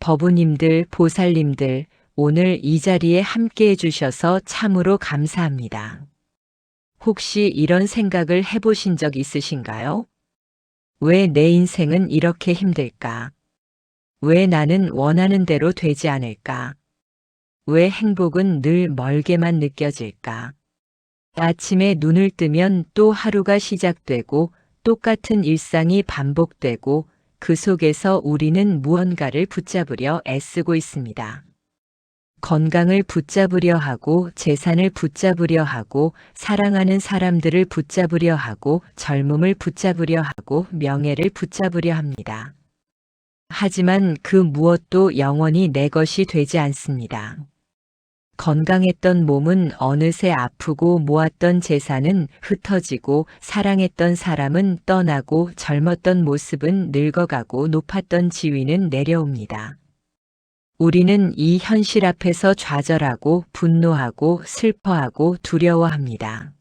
법우님들, 보살님들, 오늘 이 자리에 함께 해주셔서 참으로 감사합니다. 혹시 이런 생각을 해보신 적 있으신가요? 왜 내 인생은 이렇게 힘들까? 왜 나는 원하는 대로 되지 않을까? 왜 행복은 늘 멀게만 느껴질까? 아침에 눈을 뜨면 또 하루가 시작되고 똑같은 일상이 반복되고 그 속에서 우리는 무언가를 붙잡으려 애쓰고 있습니다. 건강을 붙잡으려 하고 재산을 붙잡으려 하고 사랑하는 사람들을 붙잡으려 하고 젊음을 붙잡으려 하고 명예를 붙잡으려 합니다. 하지만 그 무엇도 영원히 내 것이 되지 않습니다. 건강했던 몸은 어느새 아프고 모았던 재산은 흩어지고 사랑했던 사람은 떠나고 젊었던 모습은 늙어가고 높았던 지위는 내려옵니다. 우리는 이 현실 앞에서 좌절하고 분노하고 슬퍼하고 두려워합니다.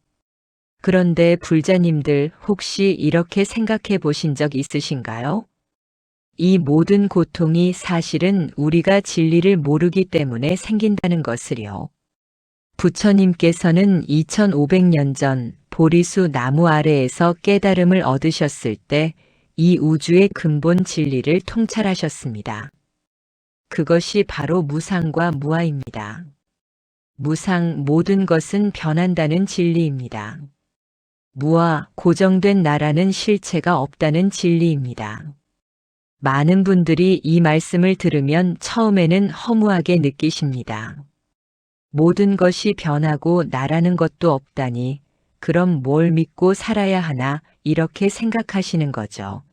그런데 불자님들 혹시 이렇게 생각해 보신 적 있으신가요? 이 모든 고통이 사실은 우리가 진리를 모르기 때문에 생긴다는 것을요. 부처님께서는 2500년 전 보리수 나무 아래에서 깨달음을 얻으셨을 때 이 우주의 근본 진리를 통찰하셨습니다. 그것이 바로 무상과 무아입니다. 무상, 모든 것은 변한다는 진리입니다. 무아, 고정된 나라는 실체가 없다는 진리입니다. 많은 분들이 이 말씀을 들으면 처음에는 허무하게 느끼십니다. 모든 것이 변하고 나라는 것도 없다니, 그럼 뭘 믿고 살아야 하나, 이렇게 생각하시는 거죠.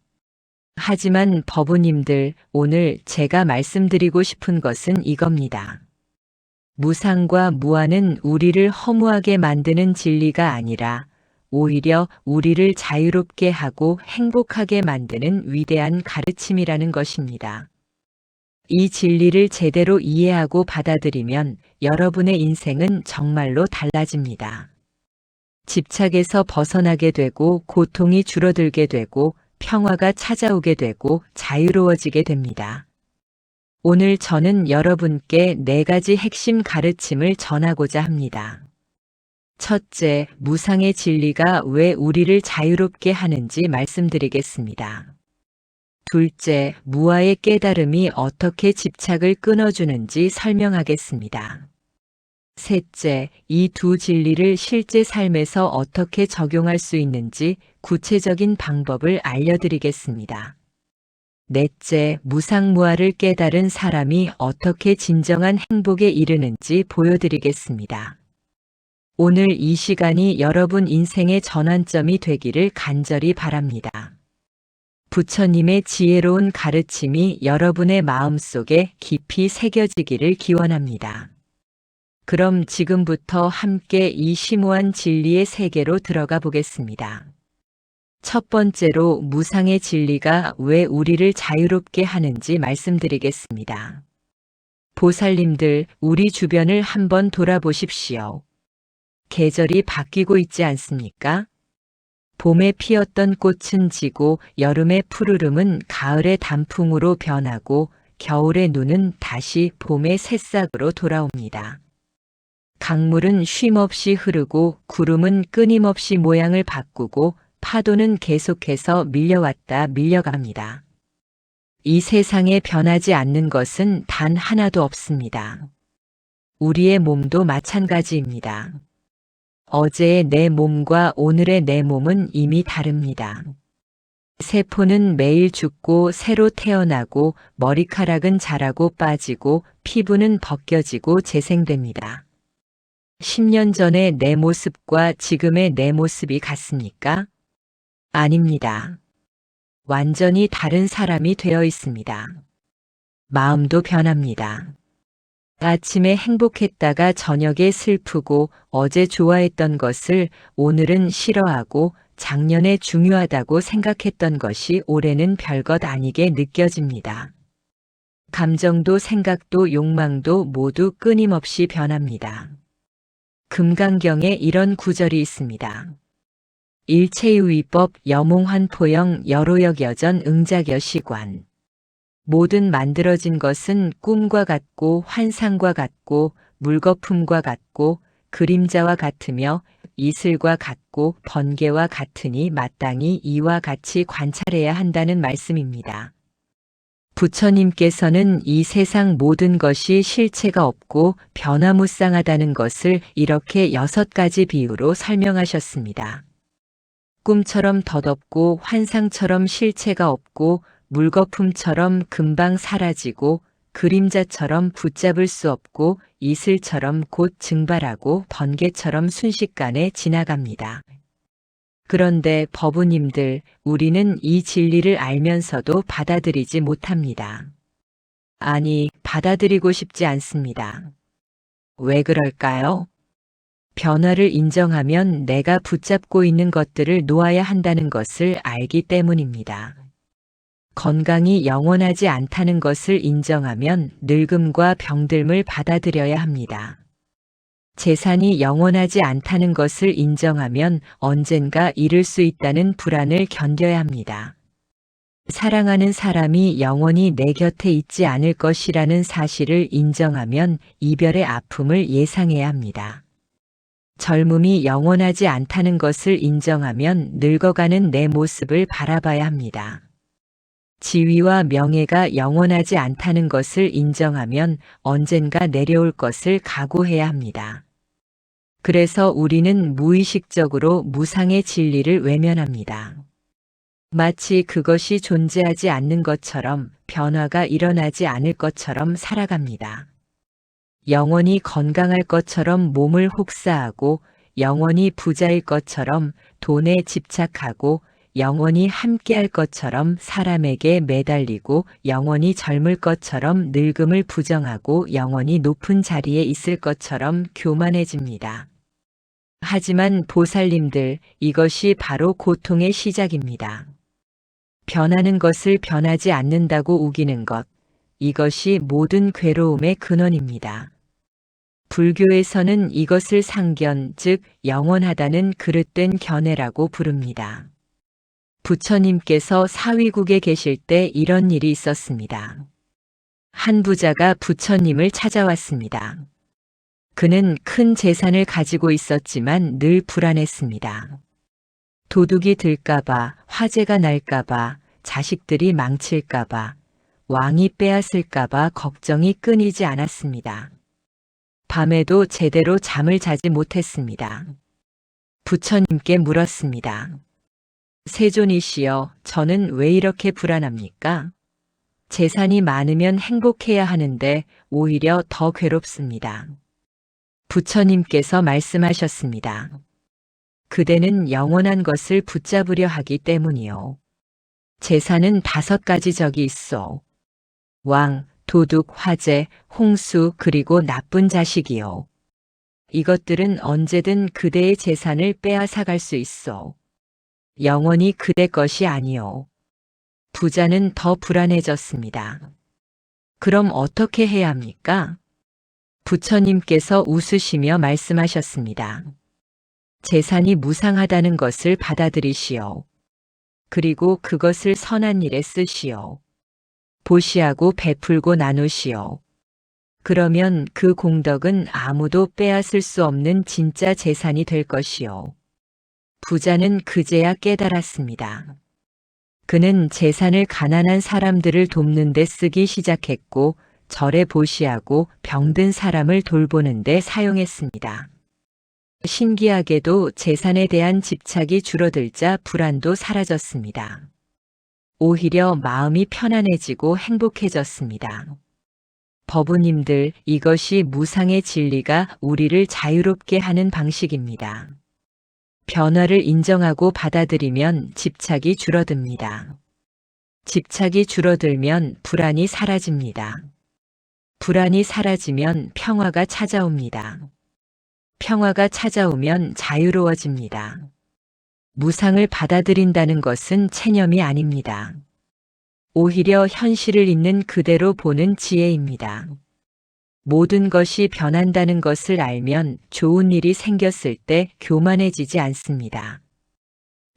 하지만 법우님들, 오늘 제가 말씀드리고 싶은 것은 이겁니다. 무상과 무아는 우리를 허무하게 만드는 진리가 아니라 오히려 우리를 자유롭게 하고 행복하게 만드는 위대한 가르침이라는 것입니다. 이 진리를 제대로 이해하고 받아들이면 여러분의 인생은 정말로 달라집니다. 집착에서 벗어나게 되고 고통이 줄어들게 되고 평화가 찾아오게 되고 자유로워지게 됩니다. 오늘 저는 여러분께 4가지 핵심 가르침을 전하고자 합니다. 첫째, 무상의 진리가 왜 우리를 자유롭게 하는지 말씀드리겠습니다. 둘째, 무아의 깨달음이 어떻게 집착을 끊어주는지 설명하겠습니다. 셋째, 이 두 진리를 실제 삶에서 어떻게 적용할 수 있는지 구체적인 방법을 알려드리겠습니다. 넷째, 무상무아를 깨달은 사람이 어떻게 진정한 행복에 이르는지 보여드리겠습니다. 오늘 이 시간이 여러분 인생의 전환점이 되기를 간절히 바랍니다. 부처님의 지혜로운 가르침이 여러분의 마음속에 깊이 새겨지기를 기원합니다. 그럼 지금부터 함께 이 심오한 진리의 세계로 들어가 보겠습니다. 첫 번째로 무상의 진리가 왜 우리를 자유롭게 하는지 말씀드리겠습니다. 보살님들, 우리 주변을 한번 돌아보십시오. 계절이 바뀌고 있지 않습니까? 봄에 피었던 꽃은 지고 여름의 푸르름은 가을의 단풍으로 변하고 겨울의 눈은 다시 봄의 새싹으로 돌아옵니다. 강물은 쉼없이 흐르고 구름은 끊임없이 모양을 바꾸고 파도는 계속해서 밀려왔다 밀려갑니다. 이 세상에 변하지 않는 것은 단 하나도 없습니다. 우리의 몸도 마찬가지입니다. 어제의 내 몸과 오늘의 내 몸은 이미 다릅니다. 세포는 매일 죽고 새로 태어나고 머리카락은 자라고 빠지고 피부는 벗겨지고 재생됩니다. 10년 전의 내 모습과 지금의 내 모습이 같습니까? 아닙니다. 완전히 다른 사람이 되어 있습니다. 마음도 변합니다. 아침에 행복했다가 저녁에 슬프고 어제 좋아했던 것을 오늘은 싫어하고 작년에 중요하다고 생각했던 것이 올해는 별것 아니게 느껴집니다. 감정도 생각도 욕망도 모두 끊임없이 변합니다. 금강경에 이런 구절이 있습니다. 일체의 위법 여몽환포영 여로역여전 응작여시관. 모든 만들어진 것은 꿈과 같고 환상과 같고 물거품과 같고 그림자와 같으며 이슬과 같고 번개와 같으니 마땅히 이와 같이 관찰해야 한다는 말씀입니다. 부처님께서는 이 세상 모든 것이 실체가 없고 변화무쌍하다는 것을 이렇게 6가지 비유로 설명하셨습니다. 꿈처럼 덧없고 환상처럼 실체가 없고 물거품처럼 금방 사라지고 그림자처럼 붙잡을 수 없고 이슬처럼 곧 증발하고 번개처럼 순식간에 지나갑니다. 그런데 법우님들, 우리는 이 진리를 알면서도 받아들이지 못합니다. 아니, 받아들이고 싶지 않습니다. 왜 그럴까요? 변화를 인정하면 내가 붙잡고 있는 것들을 놓아야 한다는 것을 알기 때문입니다. 건강이 영원하지 않다는 것을 인정하면 늙음과 병듦을 받아들여야 합니다. 재산이 영원하지 않다는 것을 인정하면 언젠가 잃을 수 있다는 불안을 견뎌야 합니다. 사랑하는 사람이 영원히 내 곁에 있지 않을 것이라는 사실을 인정하면 이별의 아픔을 예상해야 합니다. 젊음이 영원하지 않다는 것을 인정하면 늙어가는 내 모습을 바라봐야 합니다. 지위와 명예가 영원하지 않다는 것을 인정하면 언젠가 내려올 것을 각오해야 합니다. 그래서 우리는 무의식적으로 무상의 진리를 외면합니다. 마치 그것이 존재하지 않는 것처럼 변화가 일어나지 않을 것처럼 살아갑니다. 영원히 건강할 것처럼 몸을 혹사하고 영원히 부자일 것처럼 돈에 집착하고 영원히 함께할 것처럼 사람에게 매달리고 영원히 젊을 것처럼 늙음을 부정하고 영원히 높은 자리에 있을 것처럼 교만해집니다. 하지만 보살님들, 이것이 바로 고통의 시작입니다. 변하는 것을 변하지 않는다고 우기는 것, 이것이 모든 괴로움의 근원입니다. 불교에서는 이것을 상견, 즉 영원하다는 그릇된 견해라고 부릅니다. 부처님께서 사위국에 계실 때 이런 일이 있었습니다. 한 부자가 부처님을 찾아왔습니다. 그는 큰 재산을 가지고 있었지만 늘 불안했습니다. 도둑이 들까봐, 화재가 날까봐, 자식들이 망칠까봐, 왕이 빼앗을까봐 걱정이 끊이지 않았습니다. 밤에도 제대로 잠을 자지 못했습니다. 부처님께 물었습니다. 세존이시여, 저는 왜 이렇게 불안합니까? 재산이 많으면 행복해야 하는데 오히려 더 괴롭습니다. 부처님께서 말씀하셨습니다. 그대는 영원한 것을 붙잡으려 하기 때문이요. 재산은 5가지 적이 있어. 왕, 도둑, 화재, 홍수, 그리고 나쁜 자식이요. 이것들은 언제든 그대의 재산을 빼앗아갈 수 있어. 영원히 그대 것이 아니요. 부자는 더 불안해졌습니다. 그럼 어떻게 해야 합니까? 부처님께서 웃으시며 말씀하셨습니다. 재산이 무상하다는 것을 받아들이시오. 그리고 그것을 선한 일에 쓰시오. 보시하고 베풀고 나누시오. 그러면 그 공덕은 아무도 빼앗을 수 없는 진짜 재산이 될 것이오. 부자는 그제야 깨달았습니다. 그는 재산을 가난한 사람들을 돕는 데 쓰기 시작했고 절에 보시하고 병든 사람을 돌보는 데 사용했습니다. 신기하게도 재산에 대한 집착이 줄어들자 불안도 사라졌습니다. 오히려 마음이 편안해지고 행복해졌습니다. 법우님들, 이것이 무상의 진리가 우리를 자유롭게 하는 방식입니다. 변화를 인정하고 받아들이면 집착이 줄어듭니다. 집착이 줄어들면 불안이 사라집니다. 불안이 사라지면 평화가 찾아옵니다. 평화가 찾아오면 자유로워집니다. 무상을 받아들인다는 것은 체념이 아닙니다. 오히려 현실을 있는 그대로 보는 지혜입니다. 모든 것이 변한다는 것을 알면 좋은 일이 생겼을 때 교만해지지 않습니다.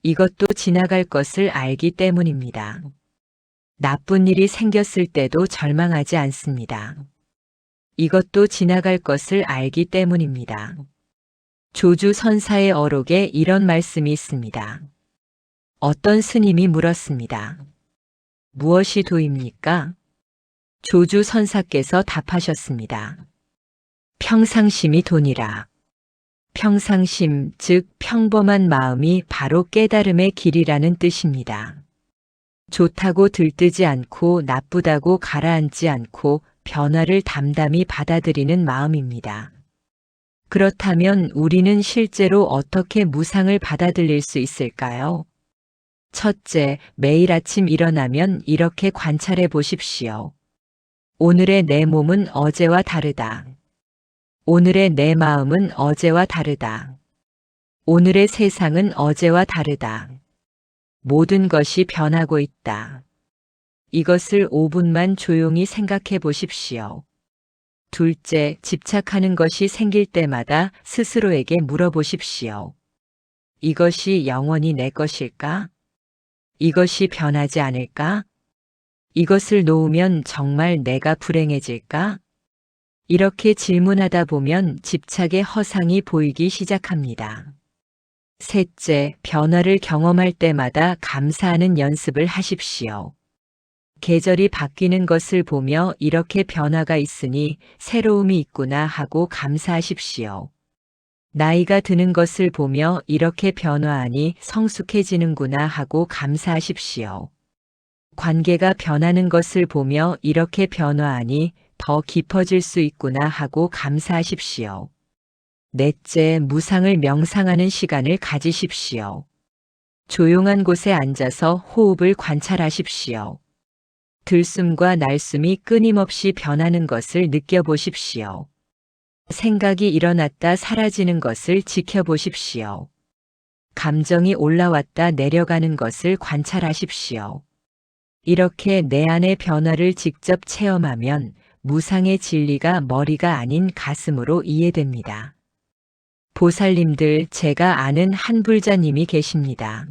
이것도 지나갈 것을 알기 때문입니다. 나쁜 일이 생겼을 때도 절망하지 않습니다. 이것도 지나갈 것을 알기 때문입니다. 조주 선사의 어록에 이런 말씀이 있습니다. 어떤 스님이 물었습니다. 무엇이 도입니까? 조주 선사께서 답하셨습니다. 평상심이 도니라. 평상심, 즉 평범한 마음이 바로 깨달음의 길이라는 뜻입니다. 좋다고 들뜨지 않고 나쁘다고 가라앉지 않고 변화를 담담히 받아들이는 마음입니다. 그렇다면 우리는 실제로 어떻게 무상을 받아들일 수 있을까요? 첫째, 매일 아침 일어나면 이렇게 관찰해 보십시오. 오늘의 내 몸은 어제와 다르다. 오늘의 내 마음은 어제와 다르다. 오늘의 세상은 어제와 다르다. 모든 것이 변하고 있다. 이것을 5분만 조용히 생각해 보십시오. 둘째, 집착하는 것이 생길 때마다 스스로에게 물어보십시오. 이것이 영원히 내 것일까? 이것이 변하지 않을까? 이것을 놓으면 정말 내가 불행해질까? 이렇게 질문하다 보면 집착의 허상이 보이기 시작합니다. 셋째, 변화를 경험할 때마다 감사하는 연습을 하십시오. 계절이 바뀌는 것을 보며 이렇게 변화가 있으니 새로움이 있구나 하고 감사하십시오. 나이가 드는 것을 보며 이렇게 변화하니 성숙해지는구나 하고 감사하십시오. 관계가 변하는 것을 보며 이렇게 변화하니 더 깊어질 수 있구나 하고 감사하십시오. 넷째, 무상을 명상하는 시간을 가지십시오. 조용한 곳에 앉아서 호흡을 관찰하십시오. 들숨과 날숨이 끊임없이 변하는 것을 느껴보십시오. 생각이 일어났다 사라지는 것을 지켜보십시오. 감정이 올라왔다 내려가는 것을 관찰하십시오. 이렇게 내 안의 변화를 직접 체험하면 무상의 진리가 머리가 아닌 가슴으로 이해됩니다. 보살님들, 제가 아는 한 불자님이 계십니다.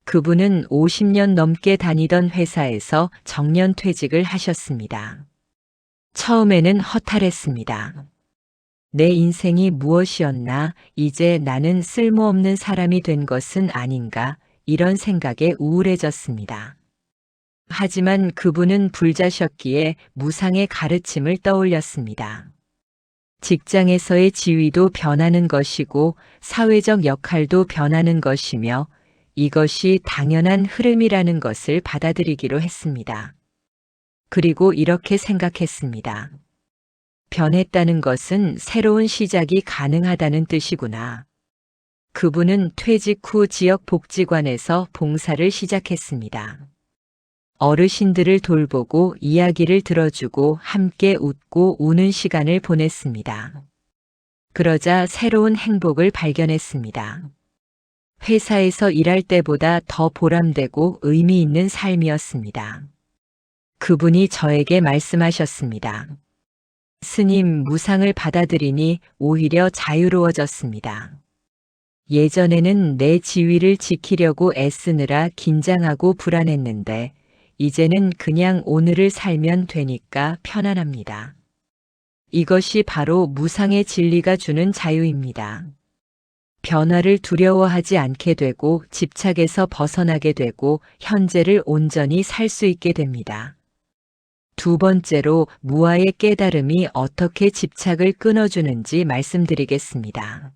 그분은 50년 넘게 다니던 회사에서 정년퇴직을 하셨습니다. 처음에는 허탈했습니다. 내 인생이 무엇이었나, 이제 나는 쓸모없는 사람이 된 것은 아닌가, 이런 생각에 우울해졌습니다. 하지만 그분은 불자셨기에 무상의 가르침을 떠올렸습니다. 직장에서의 지위도 변하는 것이고 사회적 역할도 변하는 것이며 이것이 당연한 흐름이라는 것을 받아들이기로 했습니다. 그리고 이렇게 생각했습니다. 변했다는 것은 새로운 시작이 가능하다는 뜻이구나. 그분은 퇴직 후 지역복지관에서 봉사를 시작했습니다. 어르신들을 돌보고 이야기를 들어주고 함께 웃고 우는 시간을 보냈습니다. 그러자 새로운 행복을 발견했습니다. 회사에서 일할 때보다 더 보람되고 의미 있는 삶이었습니다. 그분이 저에게 말씀하셨습니다. 스님, 무상을 받아들이니 오히려 자유로워졌습니다. 예전에는 내 지위를 지키려고 애쓰느라 긴장하고 불안했는데 이제는 그냥 오늘을 살면 되니까 편안합니다. 이것이 바로 무상의 진리가 주는 자유입니다. 변화를 두려워하지 않게 되고 집착에서 벗어나게 되고 현재를 온전히 살 수 있게 됩니다. 두 번째로 무아의 깨달음이 어떻게 집착을 끊어주는지 말씀드리겠습니다.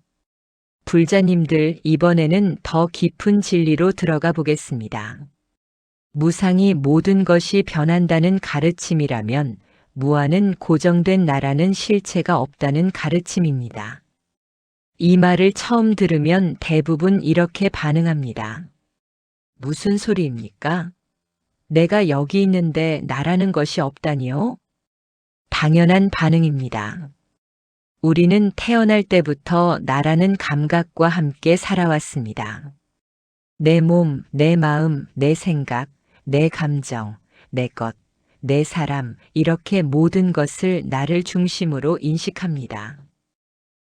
불자님들, 이번에는 더 깊은 진리로 들어가 보겠습니다. 무상이 모든 것이 변한다는 가르침이라면 무아는 고정된 나라는 실체가 없다는 가르침입니다. 이 말을 처음 들으면 대부분 이렇게 반응합니다. 무슨 소리입니까? 내가 여기 있는데 나라는 것이 없다니요? 당연한 반응입니다. 우리는 태어날 때부터 나라는 감각과 함께 살아왔습니다. 내 몸, 내 마음, 내 생각, 내 감정, 내 것, 내 사람, 이렇게 모든 것을 나를 중심으로 인식합니다.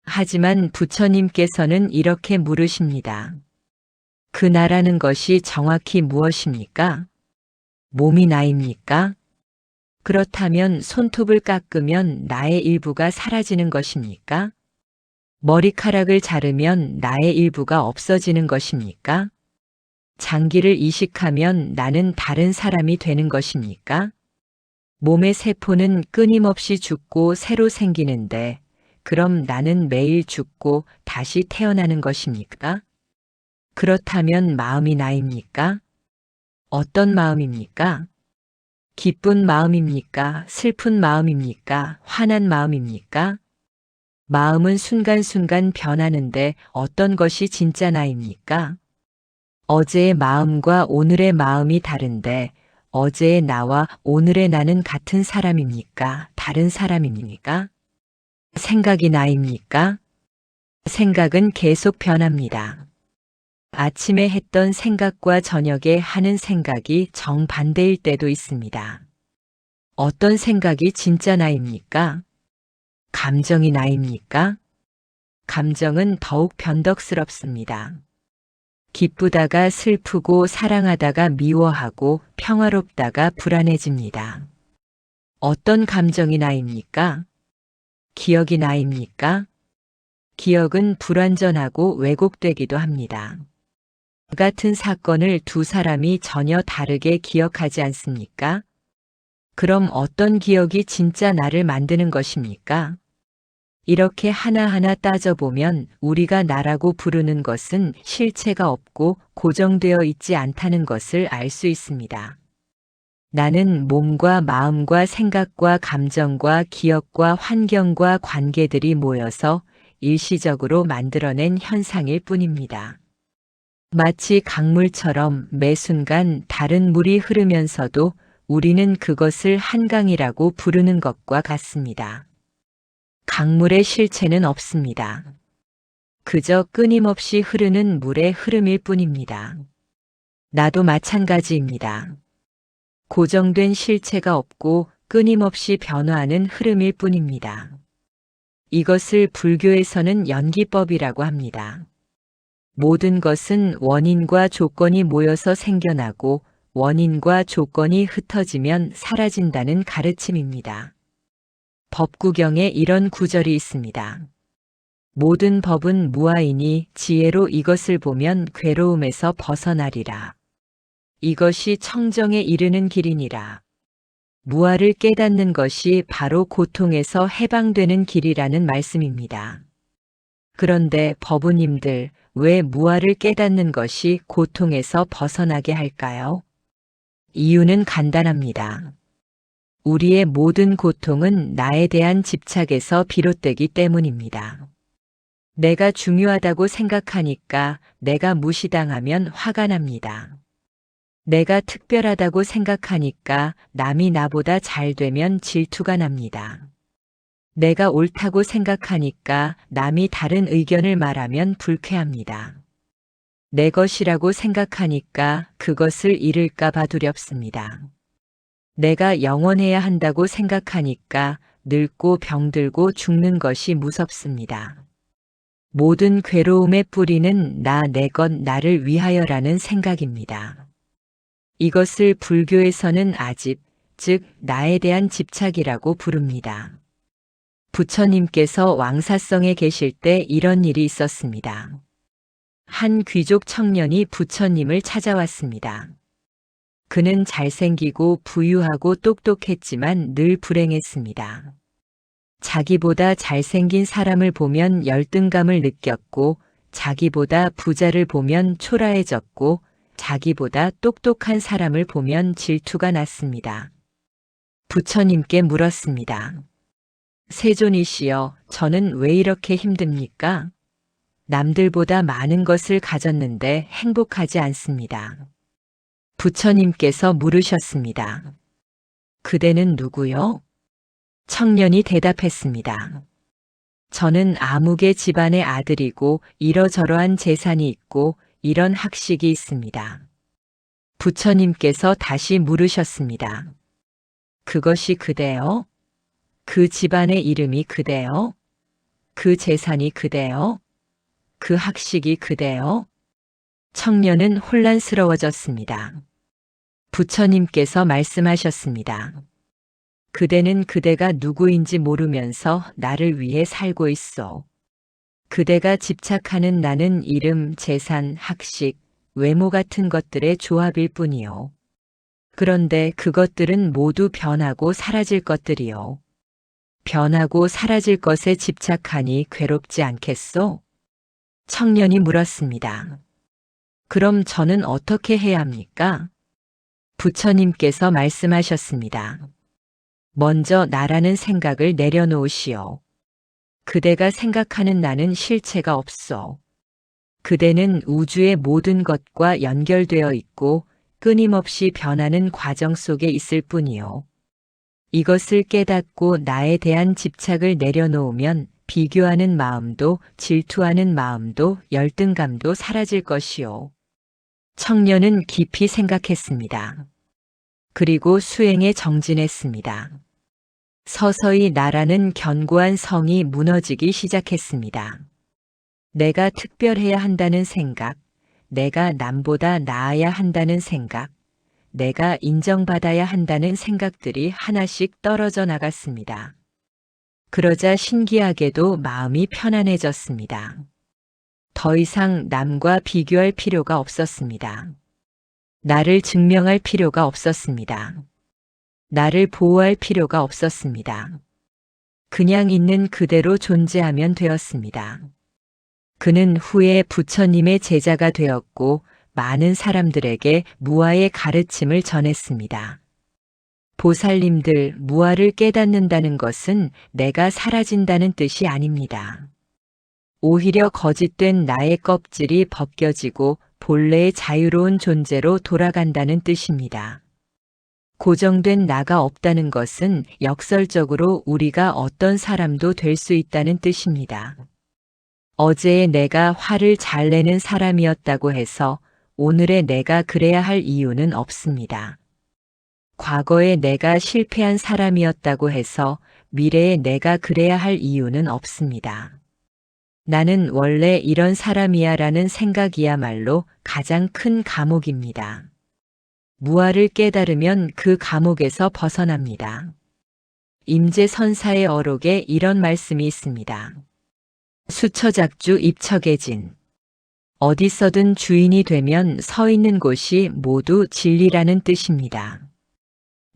하지만 부처님께서는 이렇게 물으십니다. 그 나라는 것이 정확히 무엇입니까? 몸이 나입니까? 그렇다면 손톱을 깎으면 나의 일부가 사라지는 것입니까? 머리카락을 자르면 나의 일부가 없어지는 것입니까? 장기를 이식하면 나는 다른 사람이 되는 것입니까? 몸의 세포는 끊임없이 죽고 새로 생기는데 그럼 나는 매일 죽고 다시 태어나는 것입니까? 그렇다면 마음이 나입니까? 어떤 마음입니까? 기쁜 마음입니까? 슬픈 마음입니까? 화난 마음입니까? 마음은 순간순간 변하는데 어떤 것이 진짜 나입니까? 어제의 마음과 오늘의 마음이 다른데 어제의 나와 오늘의 나는 같은 사람입니까? 다른 사람입니까? 생각이 나입니까? 생각은 계속 변합니다. 아침에 했던 생각과 저녁에 하는 생각이 정반대일 때도 있습니다. 어떤 생각이 진짜 나입니까? 감정이 나입니까? 감정은 더욱 변덕스럽습니다. 기쁘다가 슬프고 사랑하다가 미워하고 평화롭다가 불안해집니다. 어떤 감정이 나입니까? 기억이 나입니까? 기억은 불완전하고 왜곡되기도 합니다. 같은 사건을 두 사람이 전혀 다르게 기억하지 않습니까? 그럼 어떤 기억이 진짜 나를 만드는 것입니까? 이렇게 하나하나 따져보면 우리가 나라고 부르는 것은 실체가 없고 고정되어 있지 않다는 것을 알 수 있습니다. 나는 몸과 마음과 생각과 감정과 기억과 환경과 관계들이 모여서 일시적으로 만들어낸 현상일 뿐입니다. 마치 강물처럼 매 순간 다른 물이 흐르면서도 우리는 그것을 한강이라고 부르는 것과 같습니다. 강물의 실체는 없습니다. 그저 끊임없이 흐르는 물의 흐름일 뿐입니다. 나도 마찬가지입니다. 고정된 실체가 없고 끊임없이 변화하는 흐름일 뿐입니다. 이것을 불교에서는 연기법이라고 합니다. 모든 것은 원인과 조건이 모여서 생겨나고 원인과 조건이 흩어지면 사라진다는 가르침입니다. 법구경에 이런 구절이 있습니다. 모든 법은 무아이니 지혜로 이것을 보면 괴로움에서 벗어나리라. 이것이 청정에 이르는 길이니라. 무아를 깨닫는 것이 바로 고통에서 해방되는 길이라는 말씀입니다. 그런데 법우님들, 왜 무아를 깨닫는 것이 고통에서 벗어나게 할까요? 이유는 간단합니다. 우리의 모든 고통은 나에 대한 집착에서 비롯되기 때문입니다. 내가 중요하다고 생각하니까 내가 무시당하면 화가 납니다. 내가 특별하다고 생각하니까 남이 나보다 잘 되면 질투가 납니다. 내가 옳다고 생각하니까 남이 다른 의견을 말하면 불쾌합니다. 내 것이라고 생각하니까 그것을 잃을까 봐 두렵습니다. 내가 영원해야 한다고 생각하니까 늙고 병들고 죽는 것이 무섭습니다. 모든 괴로움의 뿌리는 나, 내 것, 나를 위하여라는 생각입니다. 이것을 불교에서는 아집, 즉 나에 대한 집착이라고 부릅니다. 부처님께서 왕사성에 계실 때 이런 일이 있었습니다. 한 귀족 청년이 부처님을 찾아왔습니다. 그는 잘생기고 부유하고 똑똑했지만 늘 불행했습니다. 자기보다 잘생긴 사람을 보면 열등감을 느꼈고 자기보다 부자를 보면 초라해졌고 자기보다 똑똑한 사람을 보면 질투가 났습니다. 부처님께 물었습니다. 세존이시여, 저는 왜 이렇게 힘듭니까? 남들보다 많은 것을 가졌는데 행복하지 않습니다. 부처님께서 물으셨습니다. 그대는 누구요? 청년이 대답했습니다. 저는 아무개 집안의 아들이고 이러저러한 재산이 있고 이런 학식이 있습니다. 부처님께서 다시 물으셨습니다. 그것이 그대요? 그 집안의 이름이 그대요? 그 재산이 그대요? 그 학식이 그대요? 청년은 혼란스러워졌습니다. 부처님께서 말씀하셨습니다. 그대는 그대가 누구인지 모르면서 나를 위해 살고 있어. 그대가 집착하는 나는 이름, 재산, 학식, 외모 같은 것들의 조합일 뿐이요. 그런데 그것들은 모두 변하고 사라질 것들이요. 변하고 사라질 것에 집착하니 괴롭지 않겠소? 청년이 물었습니다. 그럼 저는 어떻게 해야 합니까? 부처님께서 말씀하셨습니다. 먼저 나라는 생각을 내려놓으시오. 그대가 생각하는 나는 실체가 없어. 그대는 우주의 모든 것과 연결되어 있고 끊임없이 변하는 과정 속에 있을 뿐이요. 이것을 깨닫고 나에 대한 집착을 내려놓으면 비교하는 마음도 질투하는 마음도 열등감도 사라질 것이요. 청년은 깊이 생각했습니다. 그리고 수행에 정진했습니다. 서서히 나라는 견고한 성이 무너지기 시작했습니다. 내가 특별해야 한다는 생각, 내가 남보다 나아야 한다는 생각, 내가 인정받아야 한다는 생각들이 하나씩 떨어져 나갔습니다. 그러자 신기하게도 마음이 편안해졌습니다. 더 이상 남과 비교할 필요가 없었습니다. 나를 증명할 필요가 없었습니다. 나를 보호할 필요가 없었습니다. 그냥 있는 그대로 존재하면 되었습니다. 그는 후에 부처님의 제자가 되었고 많은 사람들에게 무아의 가르침을 전했습니다. 보살님들, 무아를 깨닫는다는 것은 내가 사라진다는 뜻이 아닙니다. 오히려 거짓된 나의 껍질이 벗겨지고 본래의 자유로운 존재로 돌아간다는 뜻입니다. 고정된 나가 없다는 것은 역설적으로 우리가 어떤 사람도 될 수 있다는 뜻입니다. 어제의 내가 화를 잘 내는 사람이었다고 해서 오늘의 내가 그래야 할 이유는 없습니다. 과거의 내가 실패한 사람이었다고 해서 미래의 내가 그래야 할 이유는 없습니다. 나는 원래 이런 사람이야 라는 생각이야말로 가장 큰 감옥입니다. 무아를 깨달으면 그 감옥에서 벗어납니다. 임재선사의 어록에 이런 말씀이 있습니다. 수처작주 입처계진. 어디서든 주인이 되면 서 있는 곳이 모두 진리라는 뜻입니다.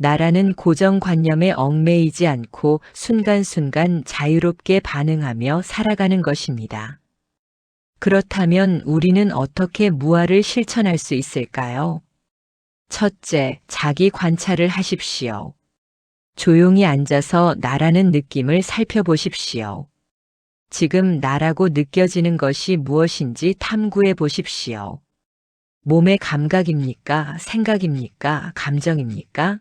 나라는 고정관념에 얽매이지 않고 순간순간 자유롭게 반응하며 살아가는 것입니다. 그렇다면 우리는 어떻게 무아를 실천할 수 있을까요? 첫째, 자기 관찰을 하십시오. 조용히 앉아서 나라는 느낌을 살펴보십시오. 지금 나라고 느껴지는 것이 무엇인지 탐구해 보십시오. 몸의 감각입니까? 생각입니까? 감정입니까?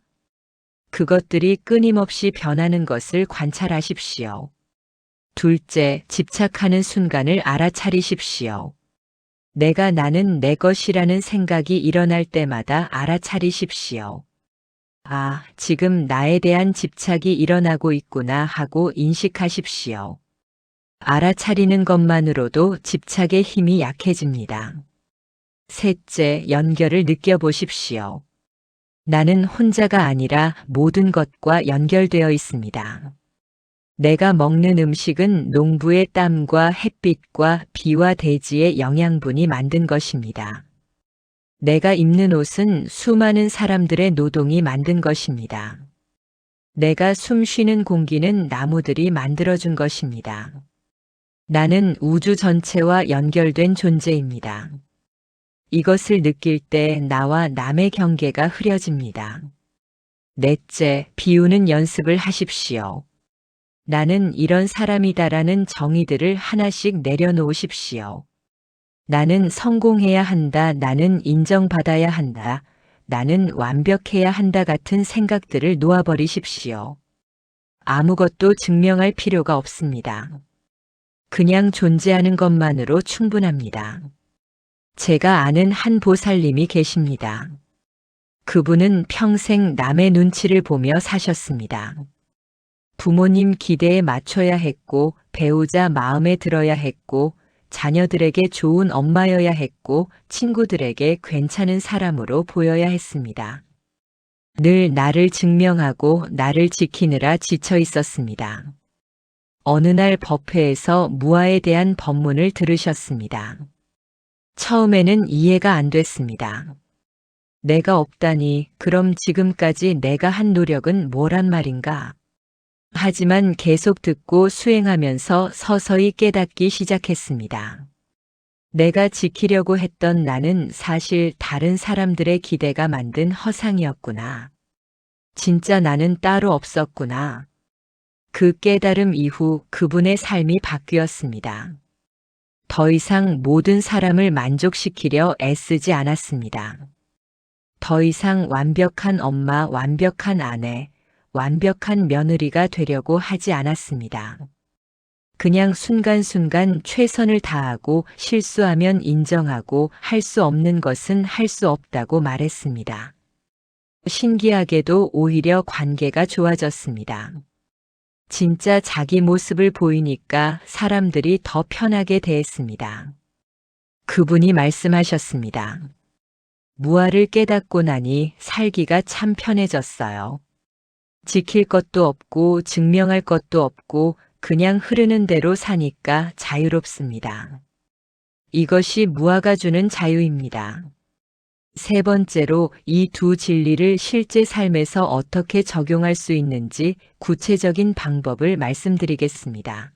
그것들이 끊임없이 변하는 것을 관찰하십시오. 둘째, 집착하는 순간을 알아차리십시오. 내가 나는 내 것이라는 생각이 일어날 때마다 알아차리십시오. 아, 지금 나에 대한 집착이 일어나고 있구나 하고 인식하십시오. 알아차리는 것만으로도 집착의 힘이 약해집니다. 셋째, 연결을 느껴보십시오. 나는 혼자가 아니라 모든 것과 연결되어 있습니다. 내가 먹는 음식은 농부의 땀과 햇빛과 비와 대지의 영양분이 만든 것입니다. 내가 입는 옷은 수많은 사람들의 노동이 만든 것입니다. 내가 숨 쉬는 공기는 나무들이 만들어준 것입니다. 나는 우주 전체와 연결된 존재입니다. 이것을 느낄 때 나와 남의 경계가 흐려집니다. 넷째, 비우는 연습을 하십시오. 나는 이런 사람이다라는 정의들을 하나씩 내려놓으십시오. 나는 성공해야 한다, 나는 인정받아야 한다, 나는 완벽해야 한다 같은 생각들을 놓아버리십시오. 아무것도 증명할 필요가 없습니다. 그냥 존재하는 것만으로 충분합니다. 제가 아는 한 보살님이 계십니다. 그분은 평생 남의 눈치를 보며 사셨습니다. 부모님 기대에 맞춰야 했고, 배우자 마음에 들어야 했고, 자녀들에게 좋은 엄마여야 했고, 친구들에게 괜찮은 사람으로 보여야 했습니다. 늘 나를 증명하고 나를 지키느라 지쳐 있었습니다. 어느 날 법회에서 무아에 대한 법문을 들으셨습니다. 처음에는 이해가 안 됐습니다. 내가 없다니 그럼 지금까지 내가 한 노력은 뭐란 말인가? 하지만 계속 듣고 수행하면서 서서히 깨닫기 시작했습니다. 내가 지키려고 했던 나는 사실 다른 사람들의 기대가 만든 허상이었구나. 진짜 나는 따로 없었구나. 그 깨달음 이후 그분의 삶이 바뀌었습니다. 더 이상 모든 사람을 만족시키려 애쓰지 않았습니다. 더 이상 완벽한 엄마, 완벽한 아내, 완벽한 며느리가 되려고 하지 않았습니다. 그냥 순간순간 최선을 다하고 실수하면 인정하고 할 수 없는 것은 할 수 없다고 말했습니다. 신기하게도 오히려 관계가 좋아졌습니다. 진짜 자기 모습을 보이니까 사람들이 더 편하게 대했습니다. 그분이 말씀하셨습니다. 무아를 깨닫고 나니 살기가 참 편해졌어요. 지킬 것도 없고 증명할 것도 없고 그냥 흐르는 대로 사니까 자유롭습니다. 이것이 무아가 주는 자유입니다. 세 번째로 이 두 진리를 실제 삶에서 어떻게 적용할 수 있는지 구체적인 방법을 말씀드리겠습니다.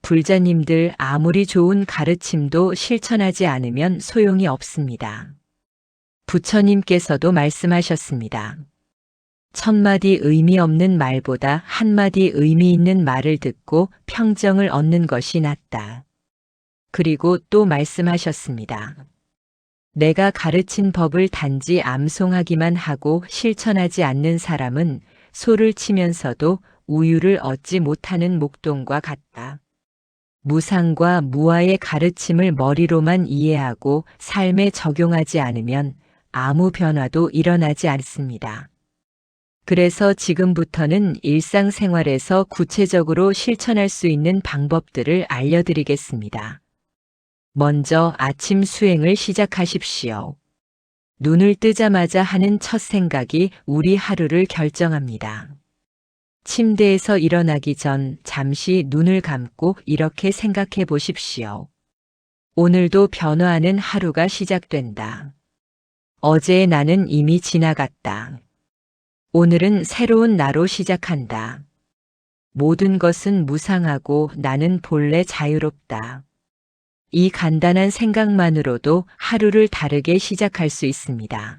불자님들 아무리 좋은 가르침도 실천하지 않으면 소용이 없습니다. 부처님께서도 말씀하셨습니다. 천마디 의미 없는 말보다 한마디 의미 있는 말을 듣고 평정을 얻는 것이 낫다. 그리고 또 말씀하셨습니다. 내가 가르친 법을 단지 암송하기만 하고 실천하지 않는 사람은 소를 치면서도 우유를 얻지 못하는 목동과 같다. 무상과 무아의 가르침을 머리로만 이해하고 삶에 적용하지 않으면 아무 변화도 일어나지 않습니다. 그래서 지금부터는 일상생활에서 구체적으로 실천할 수 있는 방법들을 알려드리겠습니다. 먼저 아침 수행을 시작하십시오. 눈을 뜨자마자 하는 첫 생각이 우리 하루를 결정합니다. 침대에서 일어나기 전 잠시 눈을 감고 이렇게 생각해 보십시오. 오늘도 변화하는 하루가 시작된다. 어제의 나는 이미 지나갔다. 오늘은 새로운 나로 시작한다. 모든 것은 무상하고 나는 본래 자유롭다. 이 간단한 생각만으로도 하루를 다르게 시작할 수 있습니다.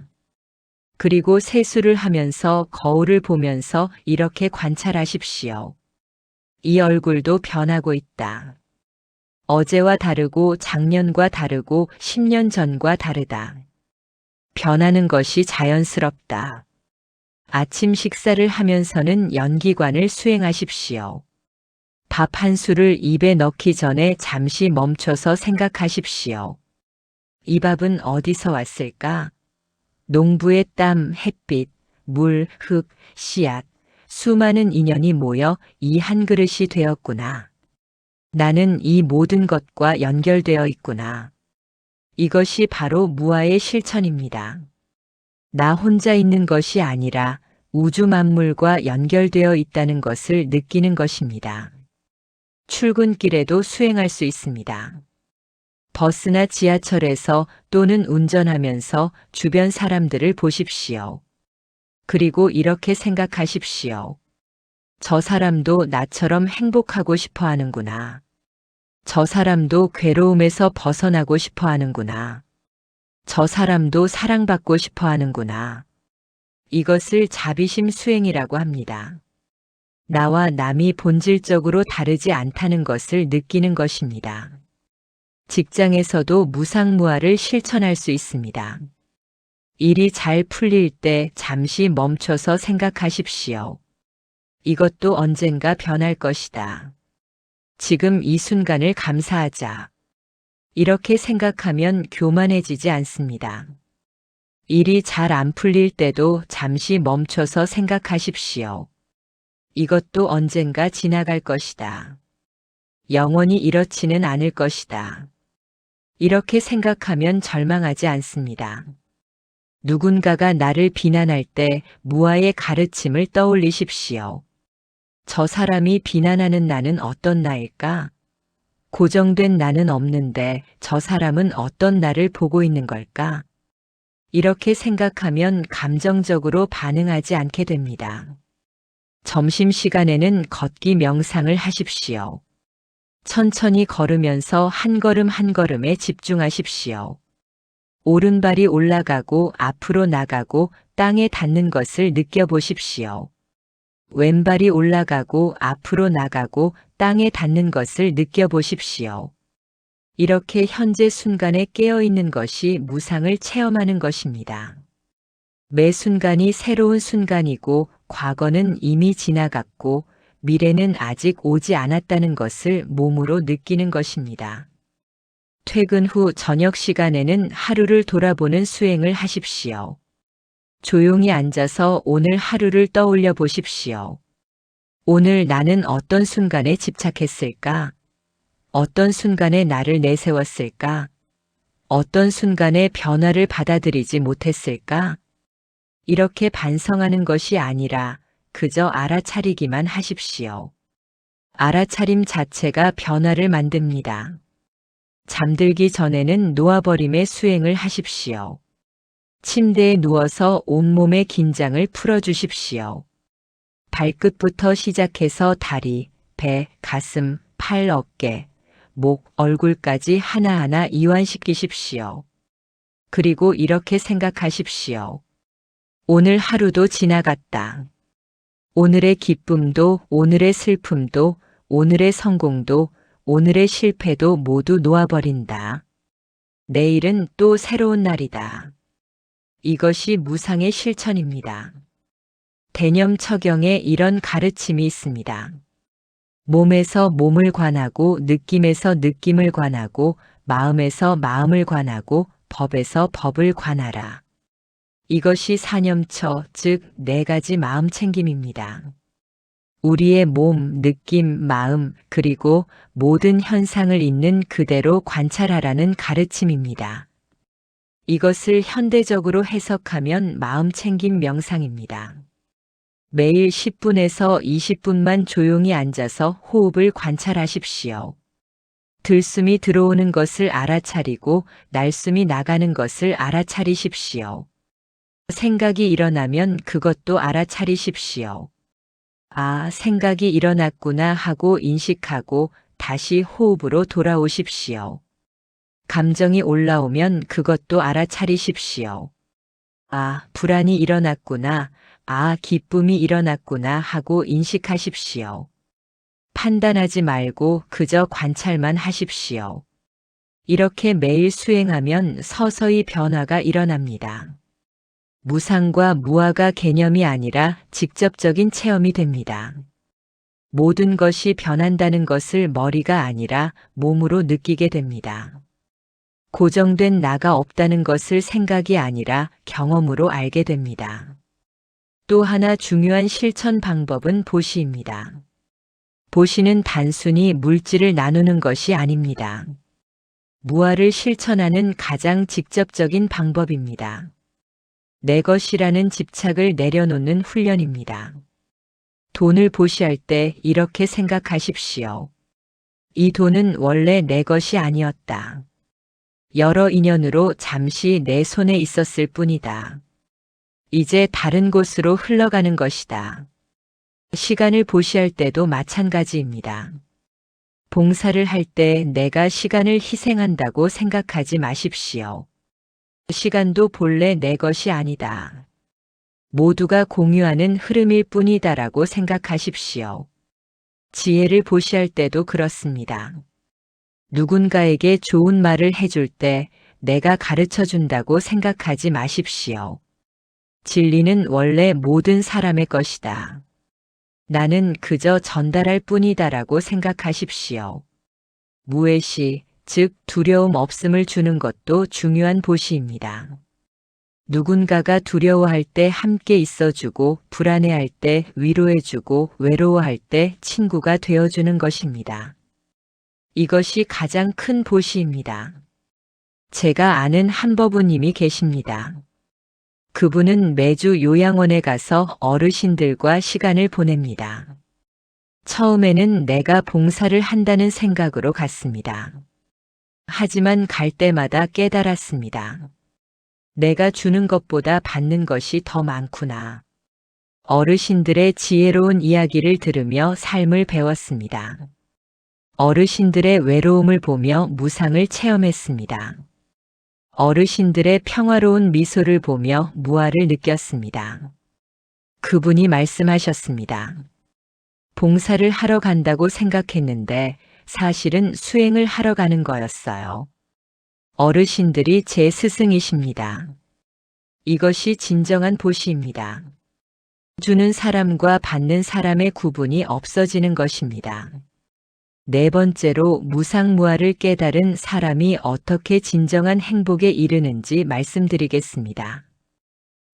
그리고 세수를 하면서 거울을 보면서 이렇게 관찰하십시오. 이 얼굴도 변하고 있다. 어제와 다르고 작년과 다르고 10년 전과 다르다. 변하는 것이 자연스럽다. 아침 식사를 하면서는 연기관을 수행하십시오. 밥 한 술을 입에 넣기 전에 잠시 멈춰서 생각하십시오. 이 밥은 어디서 왔을까? 농부의 땀, 햇빛, 물, 흙, 씨앗, 수많은 인연이 모여 이 한 그릇이 되었구나. 나는 이 모든 것과 연결되어 있구나. 이것이 바로 무아의 실천입니다. 나 혼자 있는 것이 아니라 우주 만물과 연결되어 있다는 것을 느끼는 것입니다. 출근길에도 수행할 수 있습니다. 버스나 지하철에서 또는 운전하면서 주변 사람들을 보십시오. 그리고 이렇게 생각하십시오. 저 사람도 나처럼 행복하고 싶어 하는구나. 저 사람도 괴로움에서 벗어나고 싶어 하는구나. 저 사람도 사랑받고 싶어 하는구나. 이것을 자비심 수행이라고 합니다. 나와 남이 본질적으로 다르지 않다는 것을 느끼는 것입니다. 직장에서도 무상무아를 실천할 수 있습니다. 일이 잘 풀릴 때 잠시 멈춰서 생각하십시오. 이것도 언젠가 변할 것이다. 지금 이 순간을 감사하자. 이렇게 생각하면 교만해지지 않습니다. 일이 잘 안 풀릴 때도 잠시 멈춰서 생각하십시오. 이것도 언젠가 지나갈 것이다. 영원히 이렇지는 않을 것이다. 이렇게 생각하면 절망하지 않습니다. 누군가가 나를 비난할 때 무아의 가르침을 떠올리십시오. 저 사람이 비난하는 나는 어떤 나일까? 고정된 나는 없는데 저 사람은 어떤 나를 보고 있는 걸까? 이렇게 생각하면 감정적으로 반응하지 않게 됩니다. 점심시간에는 걷기 명상을 하십시오. 천천히 걸으면서 한 걸음 한 걸음에 집중하십시오. 오른발이 올라가고 앞으로 나가고 땅에 닿는 것을 느껴보십시오. 왼발이 올라가고 앞으로 나가고 땅에 닿는 것을 느껴보십시오. 이렇게 현재 순간에 깨어있는 것이 무상을 체험하는 것입니다. 매 순간이 새로운 순간이고 과거는 이미 지나갔고 미래는 아직 오지 않았다는 것을 몸으로 느끼는 것입니다. 퇴근 후 저녁 시간에는 하루를 돌아보는 수행을 하십시오. 조용히 앉아서 오늘 하루를 떠올려 보십시오. 오늘 나는 어떤 순간에 집착했을까? 어떤 순간에 나를 내세웠을까? 어떤 순간에 변화를 받아들이지 못했을까? 이렇게 반성하는 것이 아니라 그저 알아차리기만 하십시오. 알아차림 자체가 변화를 만듭니다. 잠들기 전에는 놓아버림의 수행을 하십시오. 침대에 누워서 온몸의 긴장을 풀어주십시오. 발끝부터 시작해서 다리, 배, 가슴, 팔, 어깨, 목, 얼굴까지 하나하나 이완시키십시오. 그리고 이렇게 생각하십시오. 오늘 하루도 지나갔다. 오늘의 기쁨도, 오늘의 슬픔도, 오늘의 성공도, 오늘의 실패도 모두 놓아버린다. 내일은 또 새로운 날이다. 이것이 무상의 실천입니다. 대념처경에 이런 가르침이 있습니다. 몸에서 몸을 관하고 느낌에서 느낌을 관하고 마음에서 마음을 관하고 법에서 법을 관하라. 이것이 사념처, 즉 네 가지 마음 챙김입니다. 우리의 몸, 느낌, 마음, 그리고 모든 현상을 있는 그대로 관찰하라는 가르침입니다. 이것을 현대적으로 해석하면 마음챙김 명상입니다. 매일 10분에서 20분만 조용히 앉아서 호흡을 관찰하십시오. 들숨이 들어오는 것을 알아차리고 날숨이 나가는 것을 알아차리십시오. 생각이 일어나면 그것도 알아차리십시오. 아, 생각이 일어났구나 하고 인식하고 다시 호흡으로 돌아오십시오. 감정이 올라오면 그것도 알아차리십시오. 아, 불안이 일어났구나. 아, 기쁨이 일어났구나 하고 인식하십시오. 판단하지 말고 그저 관찰만 하십시오. 이렇게 매일 수행하면 서서히 변화가 일어납니다. 무상과 무아가 개념이 아니라 직접적인 체험이 됩니다. 모든 것이 변한다는 것을 머리가 아니라 몸으로 느끼게 됩니다. 고정된 나가 없다는 것을 생각이 아니라 경험으로 알게 됩니다. 또 하나 중요한 실천 방법은 보시입니다. 보시는 단순히 물질을 나누는 것이 아닙니다. 무아를 실천하는 가장 직접적인 방법입니다. 내 것이라는 집착을 내려놓는 훈련입니다. 돈을 보시할 때 이렇게 생각하십시오. 이 돈은 원래 내 것이 아니었다. 여러 인연으로 잠시 내 손에 있었을 뿐이다. 이제 다른 곳으로 흘러가는 것이다. 시간을 보시할 때도 마찬가지입니다. 봉사를 할 때 내가 시간을 희생한다고 생각하지 마십시오. 시간도 본래 내 것이 아니다. 모두가 공유하는 흐름일 뿐이다라고 생각하십시오. 지혜를 보시할 때도 그렇습니다. 누군가에게 좋은 말을 해줄 때 내가 가르쳐 준다고 생각하지 마십시오. 진리는 원래 모든 사람의 것이다. 나는 그저 전달할 뿐이다라고 생각하십시오. 무해시, 즉 두려움 없음을 주는 것도 중요한 보시입니다. 누군가가 두려워할 때 함께 있어주고 불안해할 때 위로해주고 외로워할 때 친구가 되어주는 것입니다. 이것이 가장 큰 보시입니다. 제가 아는 한버부님이 계십니다. 그분은 매주 요양원에 가서 어르신들과 시간을 보냅니다. 처음에는 내가 봉사를 한다는 생각으로 갔습니다. 하지만 갈 때마다 깨달았습니다. 내가 주는 것보다 받는 것이 더 많구나. 어르신들의 지혜로운 이야기를 들으며 삶을 배웠습니다. 어르신들의 외로움을 보며 무상을 체험했습니다. 어르신들의 평화로운 미소를 보며 무아를 느꼈습니다. 그분이 말씀하셨습니다. 봉사를 하러 간다고 생각했는데 사실은 수행을 하러 가는 거였어요. 어르신들이 제 스승이십니다. 이것이 진정한 보시입니다. 주는 사람과 받는 사람의 구분이 없어지는 것입니다. 네 번째로 무상무아를 깨달은 사람이 어떻게 진정한 행복에 이르는지 말씀드리겠습니다.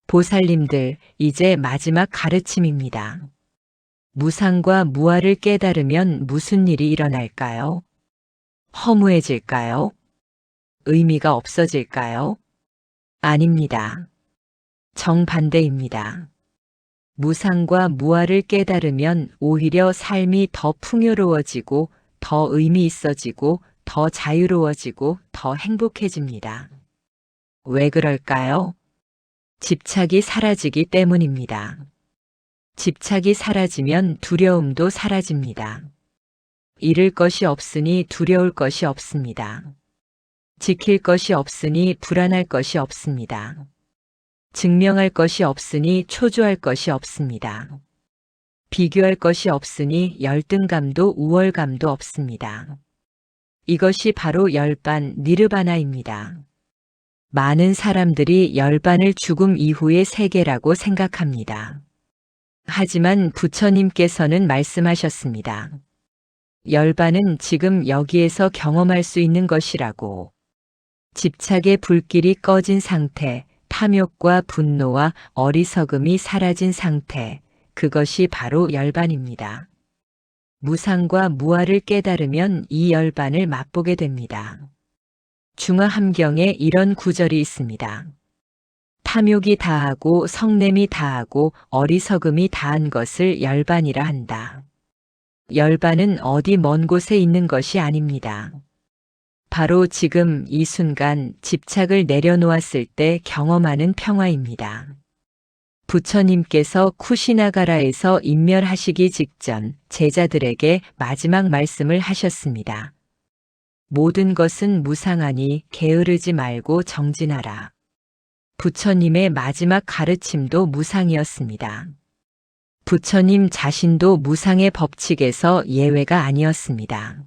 보살님들, 이제 마지막 가르침입니다. 무상과 무아를 깨달으면 무슨 일이 일어날까요? 허무해질까요? 의미가 없어질까요? 아닙니다. 정반대입니다. 무상과 무아를 깨달으면 오히려 삶이 더 풍요로워지고 더 의미 있어지고 더 자유로워지고 더 행복해집니다. 왜 그럴까요? 집착이 사라지기 때문입니다. 집착이 사라지면 두려움도 사라집니다. 잃을 것이 없으니 두려울 것이 없습니다. 지킬 것이 없으니 불안할 것이 없습니다. 증명할 것이 없으니 초조할 것이 없습니다. 비교할 것이 없으니 열등감도 우월감도 없습니다. 이것이 바로 열반 니르바나입니다. 많은 사람들이 열반을 죽음 이후의 세계라고 생각합니다. 하지만 부처님께서는 말씀하셨습니다. 열반은 지금 여기에서 경험할 수 있는 것이라고. 집착의 불길이 꺼진 상태, 탐욕과 분노와 어리석음이 사라진 상태, 그것이 바로 열반입니다. 무상과 무아를 깨달으면 이 열반을 맛보게 됩니다. 중화함경에 이런 구절이 있습니다. 탐욕이 다하고 성냄이 다하고 어리석음이 다한 것을 열반이라 한다. 열반은 어디 먼 곳에 있는 것이 아닙니다. 바로 지금 이 순간 집착을 내려놓았을 때 경험하는 평화입니다. 부처님께서 쿠시나가라에서 인멸하시기 직전 제자들에게 마지막 말씀을 하셨습니다. 모든 것은 무상하니 게으르지 말고 정진하라. 부처님의 마지막 가르침도 무상이었습니다. 부처님 자신도 무상의 법칙에서 예외가 아니었습니다.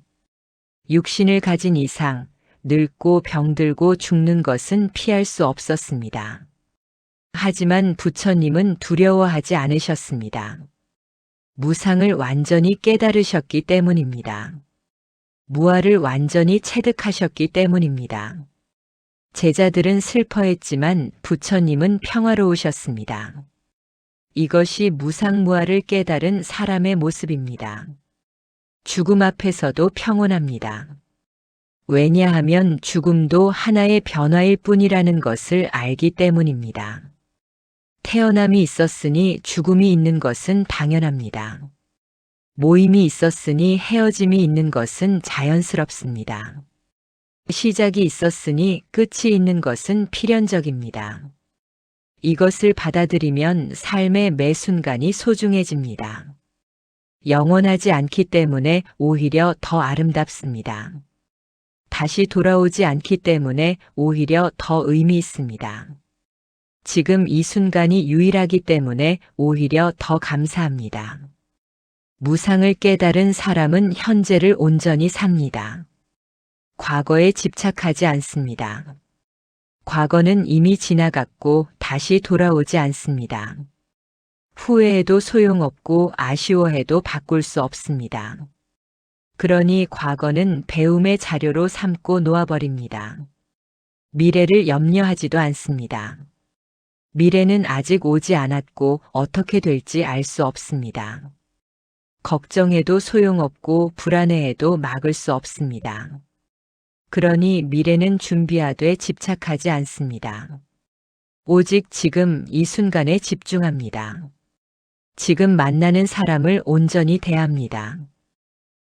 육신을 가진 이상 늙고 병들고 죽는 것은 피할 수 없었습니다. 하지만 부처님은 두려워하지 않으셨습니다. 무상을 완전히 깨달으셨기 때문입니다. 무아를 완전히 체득하셨기 때문입니다. 제자들은 슬퍼했지만 부처님은 평화로우셨습니다. 이것이 무상무아를 깨달은 사람의 모습입니다. 죽음 앞에서도 평온합니다. 왜냐하면 죽음도 하나의 변화일 뿐이라는 것을 알기 때문입니다. 태어남이 있었으니 죽음이 있는 것은 당연합니다. 모임이 있었으니 헤어짐이 있는 것은 자연스럽습니다. 시작이 있었으니 끝이 있는 것은 필연적입니다. 이것을 받아들이면 삶의 매 순간이 소중해집니다. 영원하지 않기 때문에 오히려 더 아름답습니다. 다시 돌아오지 않기 때문에 오히려 더 의미 있습니다. 지금 이 순간이 유일하기 때문에 오히려 더 감사합니다. 무상을 깨달은 사람은 현재를 온전히 삽니다. 과거에 집착하지 않습니다. 과거는 이미 지나갔고 다시 돌아오지 않습니다. 후회해도 소용없고 아쉬워해도 바꿀 수 없습니다. 그러니 과거는 배움의 자료로 삼고 놓아버립니다. 미래를 염려하지도 않습니다. 미래는 아직 오지 않았고 어떻게 될지 알 수 없습니다. 걱정해도 소용없고 불안해해도 막을 수 없습니다. 그러니 미래는 준비하되 집착하지 않습니다. 오직 지금 이 순간에 집중합니다. 지금 만나는 사람을 온전히 대합니다.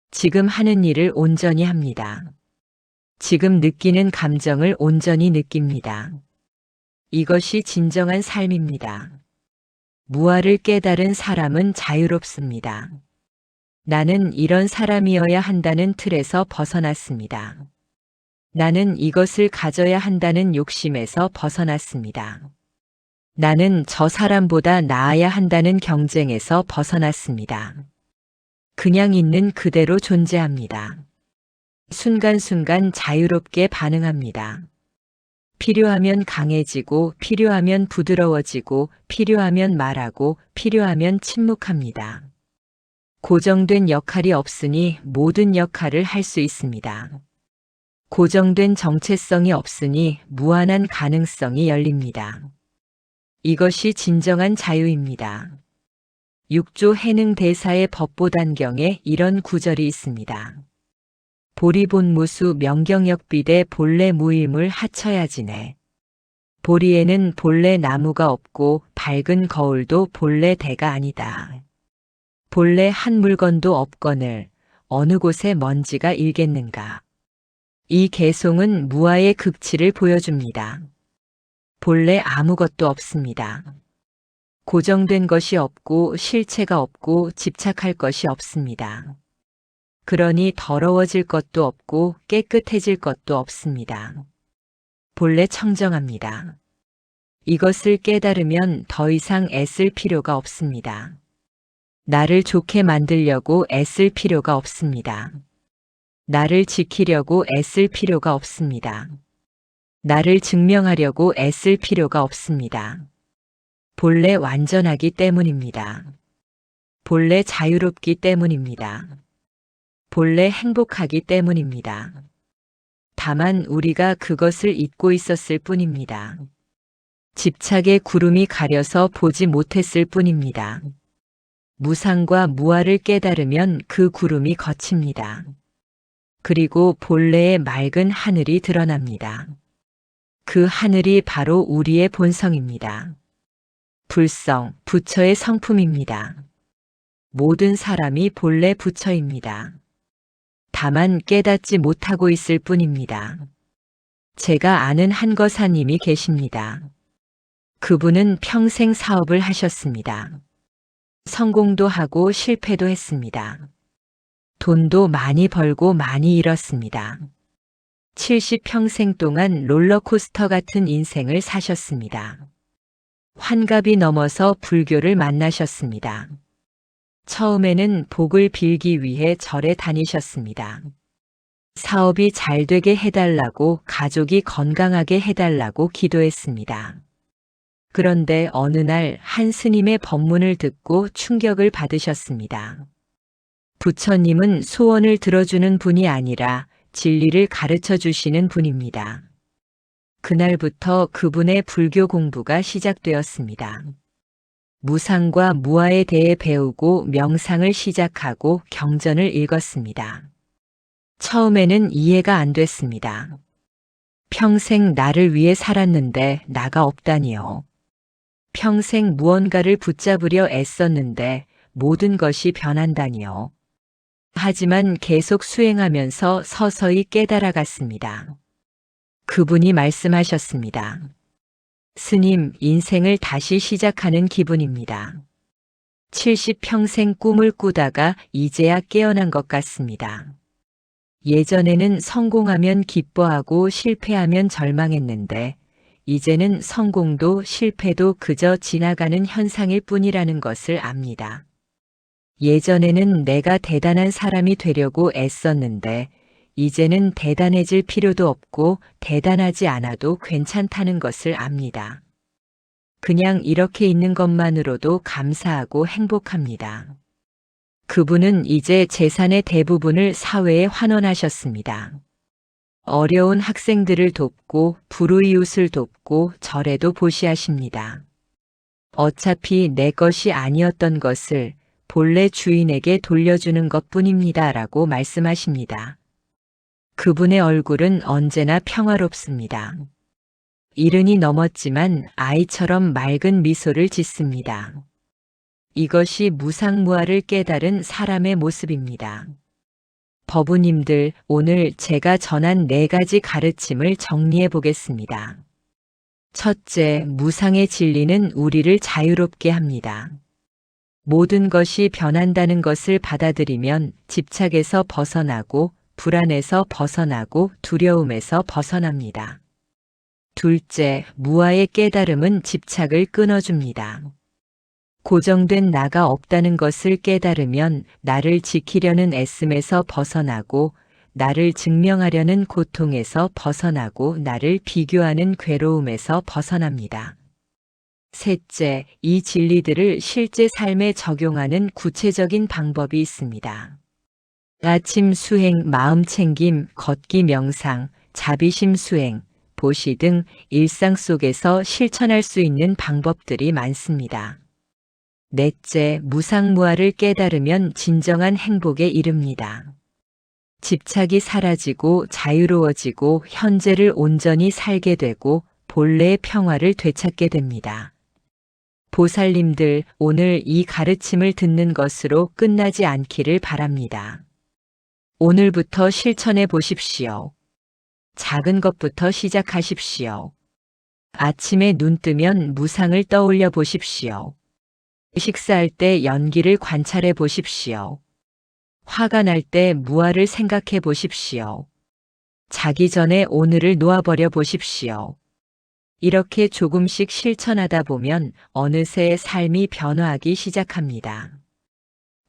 지금 하는 일을 온전히 합니다. 지금 느끼는 감정을 온전히 느낍니다. 이것이 진정한 삶입니다. 무아를 깨달은 사람은 자유롭습니다. 나는 이런 사람이어야 한다는 틀에서 벗어났습니다. 나는 이것을 가져야 한다는 욕심에서 벗어났습니다. 나는 저 사람보다 나아야 한다는 경쟁에서 벗어났습니다. 그냥 있는 그대로 존재합니다. 순간순간 자유롭게 반응합니다. 필요하면 강해지고, 필요하면 부드러워지고, 필요하면 말하고, 필요하면 침묵합니다. 고정된 역할이 없으니 모든 역할을 할 수 있습니다. 고정된 정체성이 없으니 무한한 가능성이 열립니다. 이것이 진정한 자유입니다. 6조 해능 대사의 법보단경에 이런 구절이 있습니다. 보리본무수 명경역비대 본래 무일물 하처야지네. 보리에는 본래 나무가 없고 밝은 거울도 본래 대가 아니다. 본래 한 물건도 없거늘 어느 곳에 먼지가 일겠는가. 이 개송은 무아의 극치를 보여줍니다. 본래 아무것도 없습니다. 고정된 것이 없고 실체가 없고 집착할 것이 없습니다. 그러니 더러워질 것도 없고 깨끗해질 것도 없습니다. 본래 청정합니다. 이것을 깨달으면 더 이상 애쓸 필요가 없습니다. 나를 좋게 만들려고 애쓸 필요가 없습니다. 나를 지키려고 애쓸 필요가 없습니다. 나를 증명하려고 애쓸 필요가 없습니다. 본래 완전하기 때문입니다. 본래 자유롭기 때문입니다. 본래 행복하기 때문입니다. 다만 우리가 그것을 잊고 있었을 뿐입니다. 집착의 구름이 가려서 보지 못했을 뿐입니다. 무상과 무아를 깨달으면 그 구름이 걷힙니다. 그리고 본래의 맑은 하늘이 드러납니다. 그 하늘이 바로 우리의 본성입니다. 불성, 부처의 성품입니다. 모든 사람이 본래 부처입니다. 다만 깨닫지 못하고 있을 뿐입니다. 제가 아는 한거사님이 계십니다. 그분은 평생 사업을 하셨습니다. 성공도 하고 실패도 했습니다. 돈도 많이 벌고 많이 잃었습니다. 70평생 동안 롤러코스터 같은 인생을 사셨습니다. 환갑이 넘어서 불교를 만나셨습니다. 처음에는 복을 빌기 위해 절에 다니셨습니다. 사업이 잘 되게 해달라고, 가족이 건강하게 해달라고 기도했습니다. 그런데 어느 날 한 스님의 법문을 듣고 충격을 받으셨습니다. 부처님은 소원을 들어주는 분이 아니라 진리를 가르쳐 주시는 분입니다. 그날부터 그분의 불교 공부가 시작되었습니다. 무상과 무아에 대해 배우고 명상을 시작하고 경전을 읽었습니다. 처음에는 이해가 안 됐습니다. 평생 나를 위해 살았는데 나가 없다니요. 평생 무언가를 붙잡으려 애썼는데 모든 것이 변한다니요. 하지만 계속 수행하면서 서서히 깨달아갔습니다. 그분이 말씀하셨습니다. 스님, 인생을 다시 시작하는 기분입니다. 70평생 꿈을 꾸다가 이제야 깨어난 것 같습니다. 예전에는 성공하면 기뻐하고 실패하면 절망했는데 이제는 성공도 실패도 그저 지나가는 현상일 뿐이라는 것을 압니다. 예전에는 내가 대단한 사람이 되려고 애썼는데 이제는 대단해질 필요도 없고 대단하지 않아도 괜찮다는 것을 압니다. 그냥 이렇게 있는 것만으로도 감사하고 행복합니다. 그분은 이제 재산의 대부분을 사회에 환원하셨습니다. 어려운 학생들을 돕고 불우이웃을 돕고 절에도 보시하십니다. 어차피 내 것이 아니었던 것을 본래 주인에게 돌려주는 것뿐입니다. 라고 말씀하십니다. 그분의 얼굴은 언제나 평화롭습니다. 이른이 넘었지만 아이처럼 맑은 미소를 짓습니다. 이것이 무상무아를 깨달은 사람의 모습입니다. 법우님들, 오늘 제가 전한 4가지 가르침을 정리해 보겠습니다. 첫째, 무상의 진리는 우리를 자유롭게 합니다. 모든 것이 변한다는 것을 받아들이면 집착에서 벗어나고 불안에서 벗어나고 두려움에서 벗어납니다. 둘째, 무아의 깨달음은 집착을 끊어줍니다. 고정된 나가 없다는 것을 깨달으면 나를 지키려는 애씀에서 벗어나고 나를 증명하려는 고통에서 벗어나고 나를 비교하는 괴로움에서 벗어납니다. 셋째, 이 진리들을 실제 삶에 적용하는 구체적인 방법이 있습니다. 아침 수행, 마음 챙김, 걷기 명상, 자비심 수행, 보시 등 일상 속에서 실천할 수 있는 방법들이 많습니다. 넷째, 무상무아를 깨달으면 진정한 행복에 이릅니다. 집착이 사라지고 자유로워지고 현재를 온전히 살게 되고 본래의 평화를 되찾게 됩니다. 보살님들, 오늘 이 가르침을 듣는 것으로 끝나지 않기를 바랍니다. 오늘부터 실천해 보십시오. 작은 것부터 시작하십시오. 아침에 눈 뜨면 무상을 떠올려 보십시오. 식사할 때 연기를 관찰해 보십시오. 화가 날 때 무아를 생각해 보십시오. 자기 전에 오늘을 놓아버려 보십시오. 이렇게 조금씩 실천하다 보면 어느새 삶이 변화하기 시작합니다.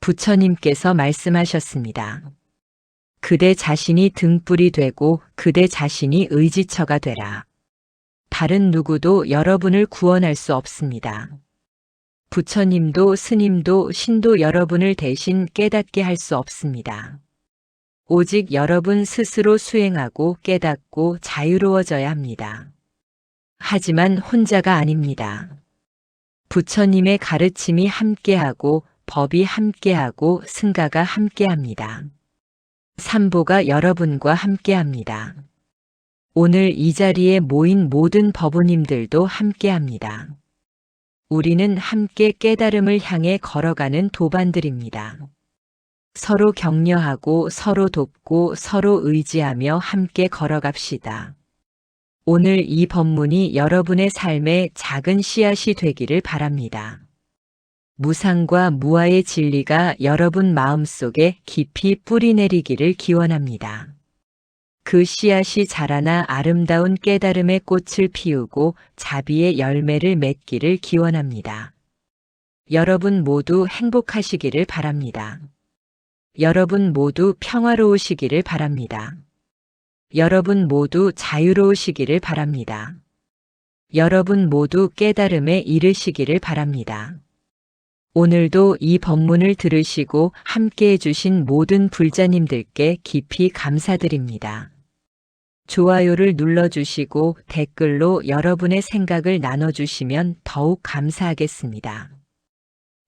부처님께서 말씀하셨습니다. 그대 자신이 등불이 되고 그대 자신이 의지처가 되라. 다른 누구도 여러분을 구원할 수 없습니다. 부처님도 스님도 신도 여러분을 대신 깨닫게 할 수 없습니다. 오직 여러분 스스로 수행하고 깨닫고 자유로워져야 합니다. 하지만 혼자가 아닙니다. 부처님의 가르침이 함께하고 법이 함께하고 승가가 함께합니다. 삼보가 여러분과 함께합니다. 오늘 이 자리에 모인 모든 법우님들도 함께합니다. 우리는 함께 깨달음을 향해 걸어가는 도반들입니다. 서로 격려하고 서로 돕고 서로 의지하며 함께 걸어갑시다. 오늘 이 법문이 여러분의 삶에 작은 씨앗이 되기를 바랍니다. 무상과 무아의 진리가 여러분 마음속에 깊이 뿌리내리기를 기원합니다. 그 씨앗이 자라나 아름다운 깨달음의 꽃을 피우고 자비의 열매를 맺기를 기원합니다. 여러분 모두 행복하시기를 바랍니다. 여러분 모두 평화로우시기를 바랍니다. 여러분 모두 자유로우시기를 바랍니다. 여러분 모두 깨달음에 이르시기를 바랍니다. 오늘도 이 법문을 들으시고 함께 해주신 모든 불자님들께 깊이 감사드립니다. 좋아요를 눌러주시고 댓글로 여러분의 생각을 나눠주시면 더욱 감사하겠습니다.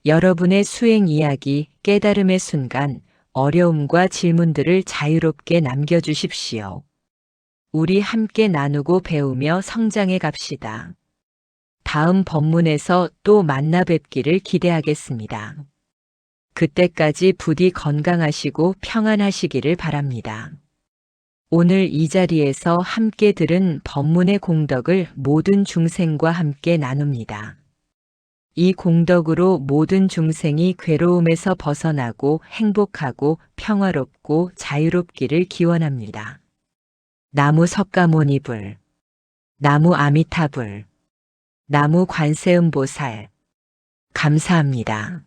여러분의 수행 이야기, 깨달음의 순간, 어려움과 질문들을 자유롭게 남겨주십시오. 우리 함께 나누고 배우며 성장해 갑시다. 다음 법문에서 또 만나 뵙기를 기대하겠습니다. 그때까지 부디 건강하시고 평안하시기를 바랍니다. 오늘 이 자리에서 함께 들은 법문의 공덕을 모든 중생과 함께 나눕니다. 이 공덕으로 모든 중생이 괴로움에서 벗어나고 행복하고 평화롭고 자유롭기를 기원합니다. 나무 석가모니불, 나무 아미타불, 나무 관세음보살. 감사합니다.